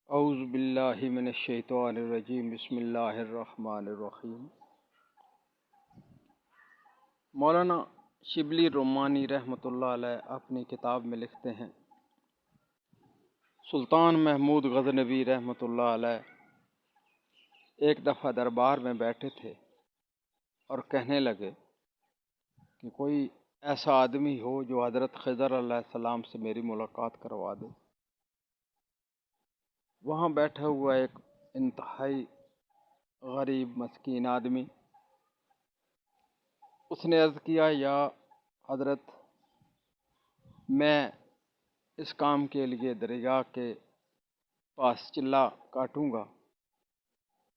اعوذ باللہ من الشیطان الرجیم بسم اللہ الرحمن الرحیم۔ مولانا شبلی رومانی رحمۃ اللہ علیہ اپنی کتاب میں لکھتے ہیں، سلطان محمود غزنوی رحمۃ اللہ علیہ ایک دفعہ دربار میں بیٹھے تھے اور کہنے لگے کہ کوئی ایسا آدمی ہو جو حضرت خضر علیہ السلام سے میری ملاقات کروا دے۔ وہاں بیٹھا ہوا ایک انتہائی غریب مسکین آدمی، اس نے عرض کیا، یا حضرت، میں اس کام کے لیے درگاہ کے پاس چلا کاٹوں گا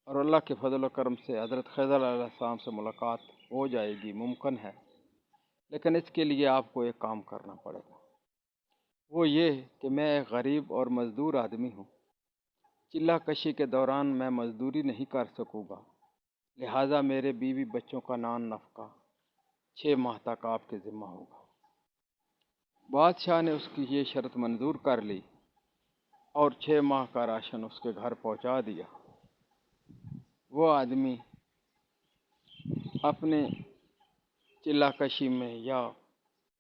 اور اللہ کے فضل و کرم سے حضرت خضر علیہ السلام سے ملاقات ہو جائے گی، ممکن ہے، لیکن اس کے لیے آپ کو ایک کام کرنا پڑے گا۔ وہ یہ کہ میں ایک غریب اور مزدور آدمی ہوں، چلہ کشی کے دوران میں مزدوری نہیں کر سکوں گا، لہٰذا میرے بیوی بچوں کا نان نفقہ 6 ماہ تک آپ کے ذمہ ہوگا۔ بادشاہ نے اس کی یہ شرط منظور کر لی اور 6 ماہ کا راشن اس کے گھر پہنچا دیا۔ وہ آدمی اپنے چلہ کشی میں یا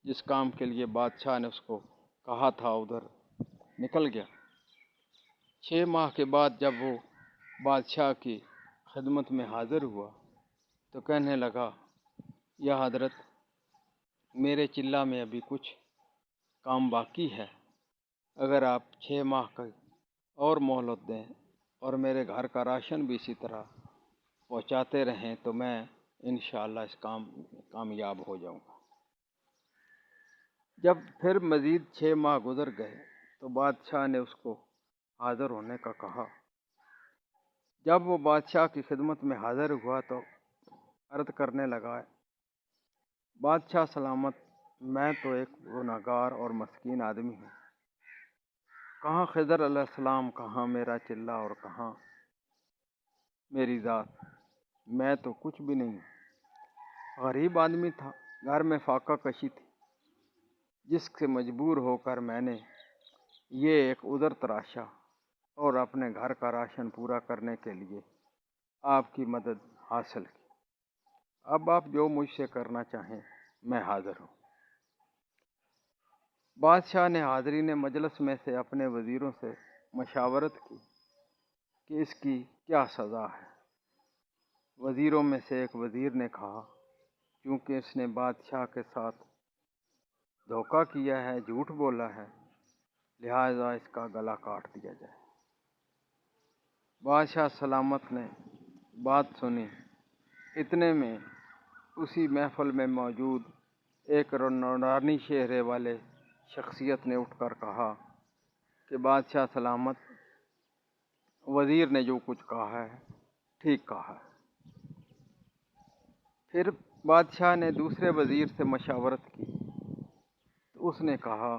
جس کام کے لیے بادشاہ نے اس کو کہا تھا ادھر نکل گیا۔ 6 ماہ کے بعد جب وہ بادشاہ کی خدمت میں حاضر ہوا تو کہنے لگا، یا حضرت، میرے چلہ میں ابھی کچھ کام باقی ہے، اگر آپ 6 ماہ کا اور مہلت دیں اور میرے گھر کا راشن بھی اسی طرح پہنچاتے رہیں تو میں انشاءاللہ اس کام میں کامیاب ہو جاؤں گا۔ جب پھر مزید 6 ماہ گزر گئے تو بادشاہ نے اس کو حاضر ہونے کا کہا۔ جب وہ بادشاہ کی خدمت میں حاضر ہوا تو عرض کرنے لگا، بادشاہ سلامت، میں تو ایک گنہگار اور مسکین آدمی ہوں، کہاں خضر علیہ السلام، کہاں میرا چلہ اور کہاں میری ذات، میں تو کچھ بھی نہیں ہوں۔ غریب آدمی تھا، گھر میں فاقہ کشی تھی، جس سے مجبور ہو کر میں نے یہ ایک عذر تراشا اور اپنے گھر کا راشن پورا کرنے کے لیے آپ کی مدد حاصل کی۔ اب آپ جو مجھ سے کرنا چاہیں میں حاضر ہوں۔ بادشاہ نے حاضرین مجلس میں سے اپنے وزیروں سے مشاورت کی کہ اس کی کیا سزا ہے۔ وزیروں میں سے ایک وزیر نے کہا، چونکہ اس نے بادشاہ کے ساتھ دھوکہ کیا ہے، جھوٹ بولا ہے، لہٰذا اس کا گلا کاٹ دیا جائے۔ بادشاہ سلامت نے بات سنی، اتنے میں اسی محفل میں موجود ایک نورانی چہرے والے شخصیت نے اٹھ کر کہا کہ بادشاہ سلامت، وزیر نے جو کچھ کہا ہے ٹھیک کہا ہے۔ پھر بادشاہ نے دوسرے وزیر سے مشاورت کی تو اس نے کہا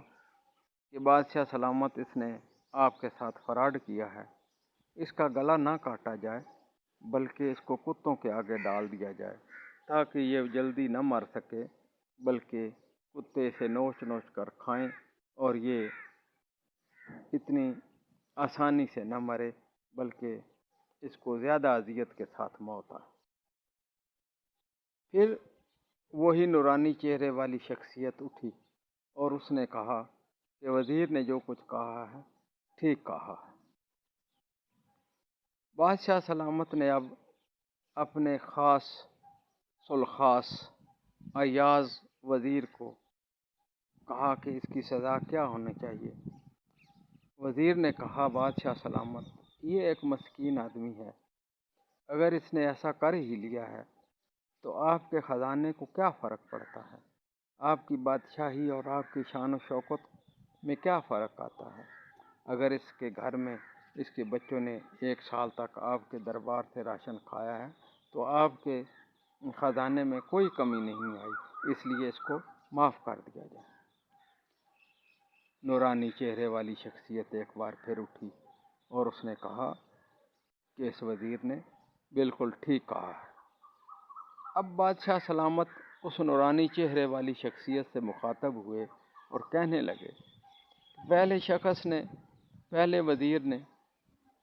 کہ بادشاہ سلامت، اس نے آپ کے ساتھ فراڈ کیا ہے، اس کا گلا نہ کاٹا جائے بلکہ اس کو کتوں کے آگے ڈال دیا جائے تاکہ یہ جلدی نہ مر سکے، بلکہ کتے اسے نوچ نوچ کر کھائیں اور یہ اتنی آسانی سے نہ مرے بلکہ اس کو زیادہ اذیت کے ساتھ موت آئے۔ پھر وہی نورانی چہرے والی شخصیت اٹھی اور اس نے کہا کہ وزیر نے جو کچھ کہا ہے ٹھیک کہا ہے۔ بادشاہ سلامت نے اب اپنے خاص سلخاص ایاز وزیر کو کہا کہ اس کی سزا کیا ہونی چاہیے۔ وزیر نے کہا، بادشاہ سلامت، یہ ایک مسکین آدمی ہے، اگر اس نے ایسا کر ہی لیا ہے تو آپ کے خزانے کو کیا فرق پڑتا ہے؟ آپ کی بادشاہی اور آپ کی شان و شوکت میں کیا فرق آتا ہے؟ اگر اس کے گھر میں اس کے بچوں نے 1 سال تک آپ کے دربار سے راشن کھایا ہے تو آپ کے خزانے میں کوئی کمی نہیں آئی، اس لیے اس کو معاف کر دیا جائے۔ نورانی چہرے والی شخصیت ایک بار پھر اٹھی اور اس نے کہا کہ اس وزیر نے بالکل ٹھیک کہا ہے۔ اب بادشاہ سلامت اس نورانی چہرے والی شخصیت سے مخاطب ہوئے اور کہنے لگے، پہلے وزیر نے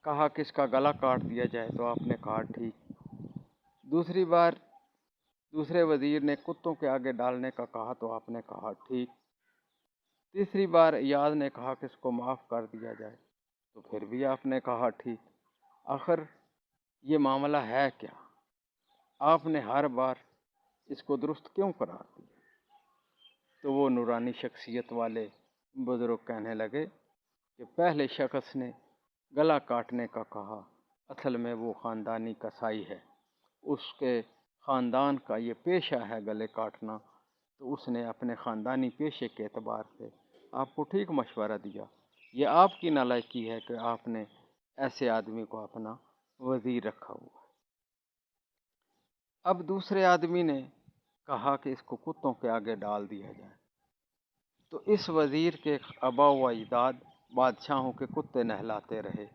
کہا کہ اس کا گلا کاٹ دیا جائے تو آپ نے کہا ٹھیک۔ دوسری بار دوسرے وزیر نے کتوں کے آگے ڈالنے کا کہا تو آپ نے کہا ٹھیک۔ تیسری بار ایاز نے کہا کہ اس کو معاف کر دیا جائے تو پھر بھی آپ نے کہا ٹھیک۔ آخر یہ معاملہ ہے کیا؟ آپ نے ہر بار اس کو درست کیوں قرار دیا؟ تو وہ نورانی شخصیت والے بزرگ کہنے لگے کہ پہلے شخص نے گلا کاٹنے کا کہا، اصل میں وہ خاندانی کسائی ہے، اس کے خاندان کا یہ پیشہ ہے گلے کاٹنا، تو اس نے اپنے خاندانی پیشے کے اعتبار سے آپ کو ٹھیک مشورہ دیا۔ یہ آپ کی نالائکی ہے کہ آپ نے ایسے آدمی کو اپنا وزیر رکھا ہوا ہے۔ اب دوسرے آدمی نے کہا کہ اس کو کتوں کے آگے ڈال دیا جائے، تو اس وزیر کے آباء و اجداد بادشاہوں کے کتے نہلاتے رہے،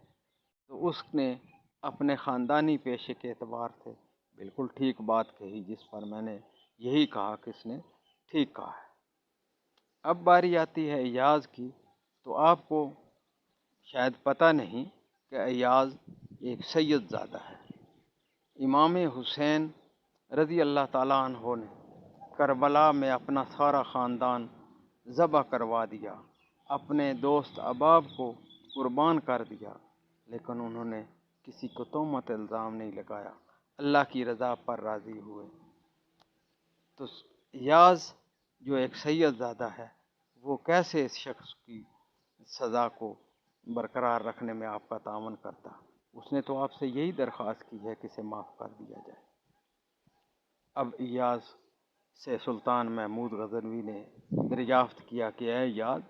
تو اس نے اپنے خاندانی پیشے کے اعتبار سے بالکل ٹھیک بات کہی، جس پر میں نے یہی کہا کہ اس نے ٹھیک کہا ہے۔ اب باری آتی ہے ایاز کی، تو آپ کو شاید پتہ نہیں کہ ایاز ایک سید زادہ ہے۔ امام حسین رضی اللہ تعالیٰ عنہ نے کربلا میں اپنا سارا خاندان ذبح کروا دیا، اپنے دوست احباب کو قربان کر دیا، لیکن انہوں نے کسی کو تہمت الزام نہیں لگایا، اللہ کی رضا پر راضی ہوئے۔ تو ایاز جو ایک سید زادہ ہے، وہ کیسے اس شخص کی سزا کو برقرار رکھنے میں آپ کا تعاون کرتا؟ اس نے تو آپ سے یہی درخواست کی ہے کہ اسے معاف کر دیا جائے۔ اب ایاز سے سلطان محمود غزنوی نے دریافت کیا کہ اے ایاز،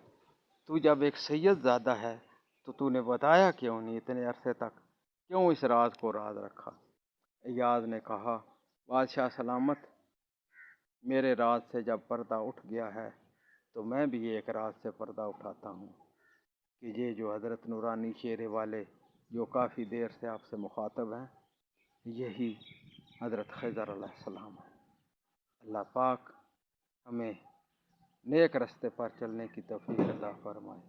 تو جب ایک سید زادہ ہے تو تو نے بتایا کیوں نہیں اتنے عرصے تک، کیوں اس راز کو راز رکھا؟ ایاز نے کہا، بادشاہ سلامت، میرے راز سے جب پردہ اٹھ گیا ہے تو میں بھی ایک راز سے پردہ اٹھاتا ہوں کہ یہ جو حضرت نورانی شیرے والے جو کافی دیر سے آپ سے مخاطب ہیں، یہی حضرت خضر علیہ السلام ہے۔ اللہ پاک ہمیں نیک رستے پر چلنے کی توفیق عطا فرمائے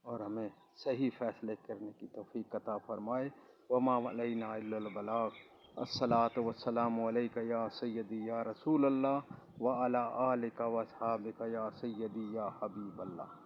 اور ہمیں صحیح فیصلے کرنے کی توفیق عطا فرمائے۔ وما علینا الا البلاغ۔ الصلاۃ والسلام علیک یا سیدی یا رسول اللہ وعلی آلک واصحابک یا سیدی یا حبیب اللہ۔